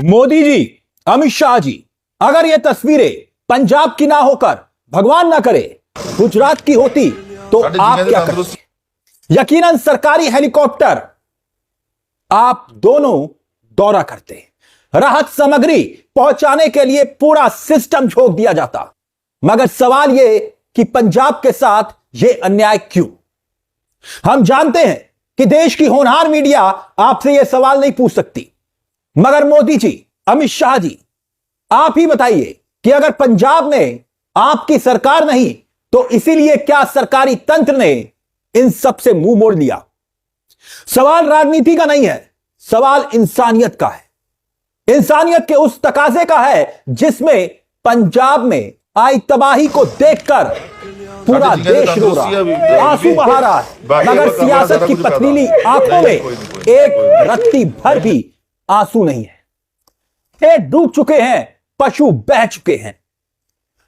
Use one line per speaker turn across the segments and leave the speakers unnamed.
मोदी जी, अमित शाह जी, अगर ये तस्वीरें पंजाब की ना होकर भगवान ना करे गुजरात की होती तो आप क्या करते? यकीनन सरकारी हेलीकॉप्टर आप दोनों दौरा करते, राहत सामग्री पहुंचाने के लिए पूरा सिस्टम झोंक दिया जाता। मगर सवाल यह कि पंजाब के साथ यह अन्याय क्यों? हम जानते हैं कि देश की होनहार मीडिया आपसे यह सवाल नहीं पूछ सकती, मगर मोदी जी, अमित शाह जी, आप ही बताइए कि अगर पंजाब में आपकी सरकार नहीं तो इसीलिए क्या सरकारी तंत्र ने इन सब से मुंह मोड़ लिया? सवाल राजनीति का नहीं है, सवाल इंसानियत का है। इंसानियत के उस तकाजे का है जिसमें पंजाब में आई तबाही को देखकर पूरा देश रो रहा, आंसू बहा रहा है, मगर सियासत की पथरीली आंखों में एक रत्ती भर भी आंसू नहीं है। खेत डूब चुके हैं, पशु बह चुके हैं,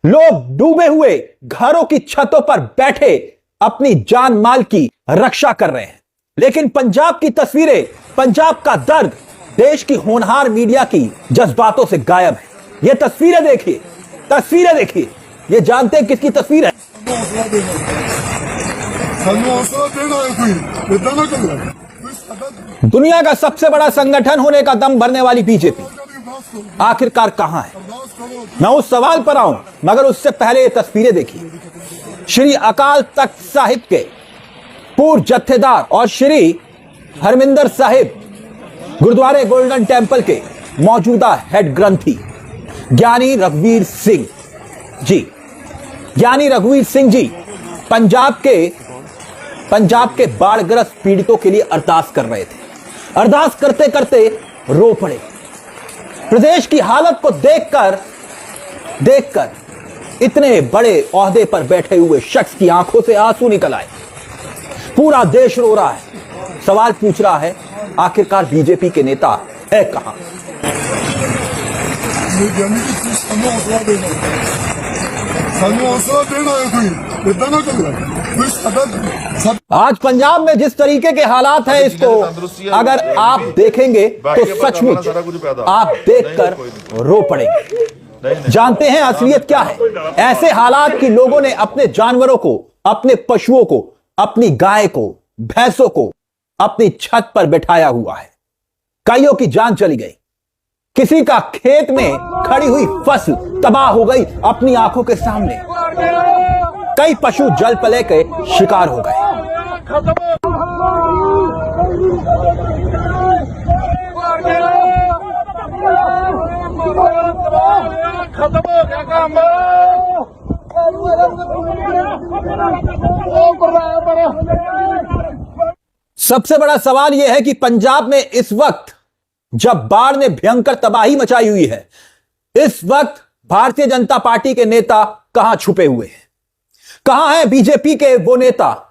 लोग डूबे हुए घरों की छतों पर बैठे अपनी जान माल की रक्षा कर रहे हैं। लेकिन पंजाब की तस्वीरें, पंजाब का दर्द देश की होनहार मीडिया की जज्बातों से गायब है। ये तस्वीरें देखिए, तस्वीरें देखिए, ये जानते हैं किसकी तस्वीर है? दुनिया का सबसे बड़ा संगठन होने का दम भरने वाली बीजेपी आखिरकार कहां है? मैं उस सवाल पर आऊं, मगर उससे पहले ये तस्वीरें देखिए। श्री अकाल तख्त साहिब के पूर्व जत्थेदार और श्री हरमिंदर साहिब गुरुद्वारे गोल्डन टेंपल के मौजूदा हेड ग्रंथी ज्ञानी रघुवीर सिंह जी, ज्ञानी रघुवीर सिंह जी पंजाब के बाढ़ग्रस्त पीड़ितों के लिए अरदास कर रहे थे। अरदास करते करते रो पड़े। प्रदेश की हालत को देखकर इतने बड़े ओहदे पर बैठे हुए शख्स की आंखों से आंसू निकल आए। पूरा देश रो रहा है, सवाल पूछ रहा है, आखिरकार बीजेपी के नेता है कहां? आज पंजाब में जिस तरीके के हालात हैं, इसको अगर आप देखेंगे तो सचमुच आप देखकर रो पड़ेंगे। जानते हैं असलियत क्या है? ऐसे हालात कि लोगों ने अपने जानवरों को, अपने पशुओं को, अपनी गाय को, भैंसों को अपनी छत पर बैठाया हुआ है। कईयों की जान चली गई, किसी का खेत में खड़ी हुई फसल तबाह हो गई अपनी आंखों के सामने। कई पशु जल प्रलय के शिकार हो गए। सबसे बड़ा सवाल यह है कि पंजाब में इस वक्त जब बाढ़ ने भयंकर तबाही मचाई हुई है, इस वक्त भारतीय जनता पार्टी के नेता कहां छुपे हुए हैं? कहां है बीजेपी के वो नेता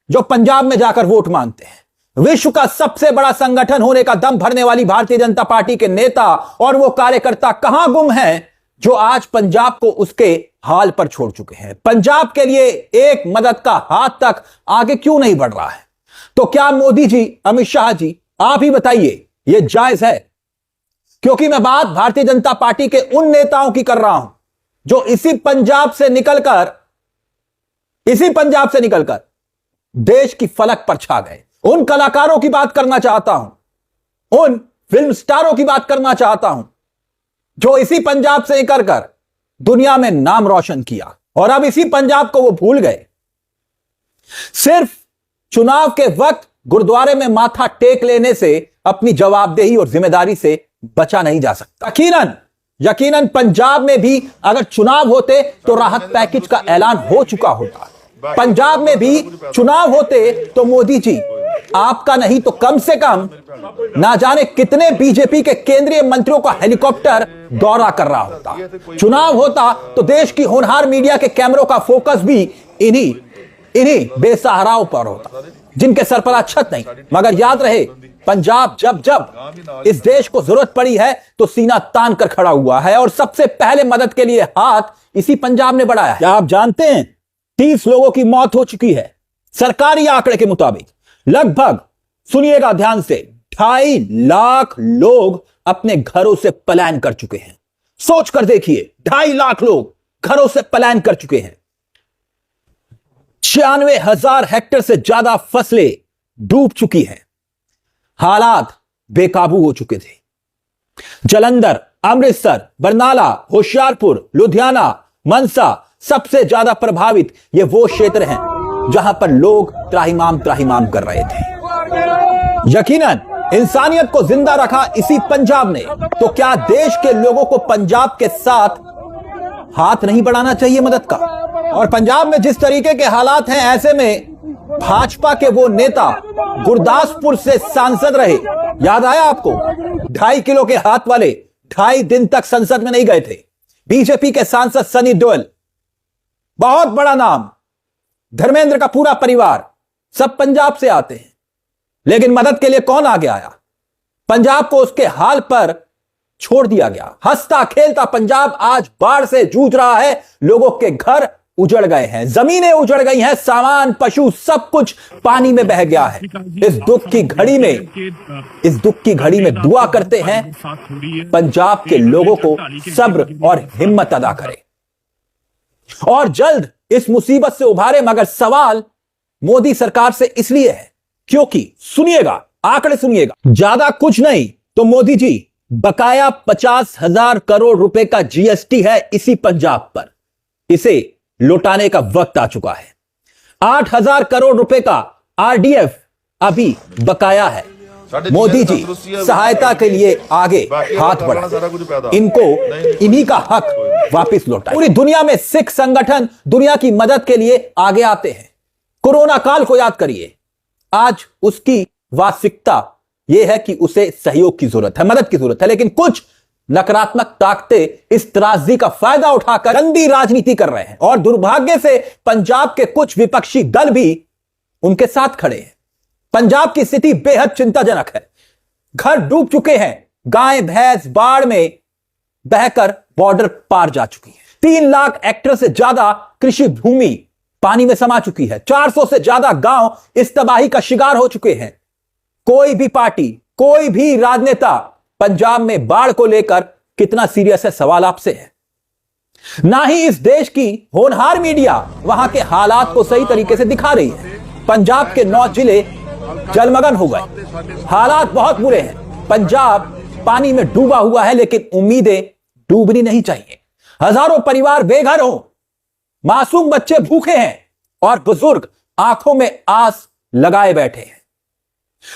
जो पंजाब में जाकर वोट मांगते हैं? विश्व का सबसे बड़ा संगठन होने का दम भरने वाली भारतीय जनता पार्टी के नेता और वो कार्यकर्ता कहां गुम हैं जो आज पंजाब को उसके हाल पर छोड़ चुके हैं? पंजाब के लिए एक मदद का हाथ तक आगे क्यों नहीं बढ़ रहा है? तो क्या मोदी जी, अमित शाह जी, आप ही बताइए, यह जायज है? क्योंकि मैं बात भारतीय जनता पार्टी के उन नेताओं की कर रहा हूं जो इसी पंजाब से निकलकर देश की फलक पर छा गए। उन कलाकारों की बात करना चाहता हूं, उन फिल्म स्टारों की बात करना चाहता हूं जो इसी पंजाब से निकलकर दुनिया में नाम रोशन किया और अब इसी पंजाब को वो भूल गए। सिर्फ चुनाव के वक्त गुरुद्वारे में माथा टेक लेने से अपनी जवाबदेही और जिम्मेदारी से बचा नहीं जा सकता। यकीनन पंजाब में भी अगर चुनाव होते तो राहत पैकेज का ऐलान हो चुका होता। पंजाब में भी चुनाव होते तो मोदी जी, आपका नहीं तो कम से कम ना जाने कितने बीजेपी के केंद्रीय मंत्रियों का हेलीकॉप्टर दौरा कर रहा होता। चुनाव होता तो देश की होनहार मीडिया के कैमरों का फोकस भी इन्हीं बेसहाराओं पर होता जिनके सर पर छत नहीं। मगर याद रहे, पंजाब जब इस देश को जरूरत पड़ी है तो सीना तान कर खड़ा हुआ है और सबसे पहले मदद के लिए हाथ इसी पंजाब ने बढ़ाया है। क्या आप जानते हैं 30 लोगों की मौत हो चुकी है सरकारी आंकड़े के मुताबिक। लगभग, सुनिएगा ध्यान से, 2.5 लाख लोग अपने घरों से पलायन कर चुके हैं। सोच कर देखिए, 2.5 लाख लोग घरों से पलायन कर चुके हैं। 96,000 हेक्टेयर से ज्यादा फसलें डूब चुकी हैं। हालात बेकाबू हो चुके थे। जालंधर, अमृतसर, बरनाला, होशियारपुर, लुधियाना, मनसा, सबसे ज्यादा प्रभावित ये वो क्षेत्र हैं जहां पर लोग त्राहिमाम कर रहे थे। यकीनन इंसानियत को जिंदा रखा इसी पंजाब ने, तो क्या देश के लोगों को पंजाब के साथ हाथ नहीं बढ़ाना चाहिए मदद का? और पंजाब में जिस तरीके के हालात हैं, ऐसे में भाजपा के वो नेता गुरदासपुर से सांसद रहे, याद आया आपको? 2.5 किलो के हाथ वाले 2.5 दिन तक संसद में नहीं गए थे। बीजेपी के सांसद सनी देओल, बहुत बड़ा नाम, धर्मेंद्र का पूरा परिवार, सब पंजाब से आते हैं, लेकिन मदद के लिए कौन आगे आया? पंजाब को उसके हाल पर छोड़ दिया गया। हंसता खेलता पंजाब आज बाढ़ से जूझ रहा है। लोगों के घर उजड़ गए हैं, जमीनें उजड़ गई हैं, सामान, पशु, सब कुछ पानी में बह गया है। इस दुख की घड़ी में दुआ करते हैं पंजाब के लोगों को सब्र और हिम्मत अदा करे और जल्द इस मुसीबत से उभारे। मगर सवाल मोदी सरकार से इसलिए है क्योंकि, सुनिएगा, आंकड़े सुनिएगा, ज्यादा कुछ नहीं तो मोदी जी, बकाया 50,000 करोड़ रुपए का जीएसटी है इसी पंजाब पर। इसे लौटाने का वक्त आ चुका है। 8,000 करोड़ रुपए का आरडीएफ अभी बकाया है। मोदी जी सहायता के लिए आगे हाथ बढ़ाएं, इनको इन्हीं का हक वापस लौटाएं। पूरी दुनिया में सिख संगठन दुनिया की मदद के लिए आगे आते हैं। कोरोना काल को याद करिए, आज उसकी वास्तविकता यह है कि उसे सहयोग की जरूरत है, मदद की जरूरत है, लेकिन कुछ नकारात्मक ताकतें इस त्रासदी का फायदा उठाकर गंदी राजनीति कर रहे हैं और दुर्भाग्य से पंजाब के कुछ विपक्षी दल भी उनके साथ खड़े हैं। पंजाब की स्थिति बेहद चिंताजनक है। घर डूब चुके हैं, गाय भैंस बाढ़ में बहकर बॉर्डर पार जा चुकी है। 3 लाख हेक्टेयर से ज्यादा कृषि भूमि पानी में समा चुकी है। 400 से ज्यादा गांव इस तबाही का शिकार हो चुके हैं। कोई भी पार्टी, कोई भी राजनेता पंजाब में बाढ़ को लेकर कितना सीरियस है, सवाल आपसे है। ना ही इस देश की होनहार मीडिया वहां के हालात को सही तरीके से दिखा रही है। पंजाब के 9 जिले जलमग्न हो गए, हालात बहुत बुरे हैं। पंजाब पानी में डूबा हुआ है, लेकिन उम्मीदें डूबनी नहीं चाहिए। हजारों परिवार बेघर हो, मासूम बच्चे भूखे हैं और बुजुर्ग आंखों में आंस लगाए बैठे हैं।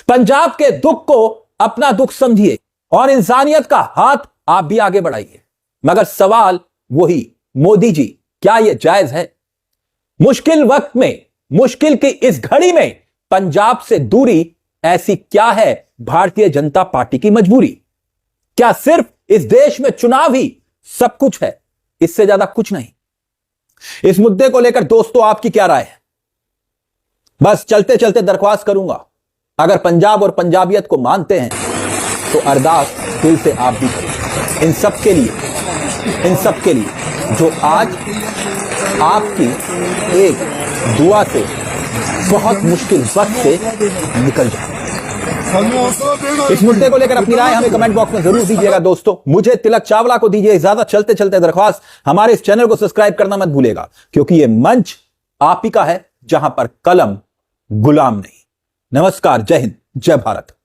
पंजाब के दुख को अपना दुख समझिए और इंसानियत का हाथ आप भी आगे बढ़ाइए। मगर सवाल वही, मोदी जी, क्या यह जायज है? मुश्किल वक्त में, मुश्किल की इस घड़ी में पंजाब से दूरी ऐसी क्या है भारतीय जनता पार्टी की मजबूरी? क्या सिर्फ इस देश में चुनाव ही सब कुछ है? इससे ज्यादा कुछ नहीं। इस मुद्दे को लेकर दोस्तों आपकी क्या राय है? बस चलते चलते दरख्वास्त करूंगा, अगर पंजाब और पंजाबियत को मानते हैं तो अरदास दिल से आप भी करें इन सब के लिए जो आज आपकी एक दुआ से बहुत मुश्किल वक्त से निकल जाए। इस मुद्दे को लेकर अपनी राय हमें कमेंट बॉक्स में जरूर दीजिएगा दोस्तों। मुझे तिलक चावला को दीजिए इजाजत। चलते चलते दरख्वास्त, हमारे इस चैनल को सब्सक्राइब करना मत भूलिएगा, क्योंकि यह मंच आप ही का है जहां पर कलम गुलाम नहीं। नमस्कार, जय हिंद, जय भारत।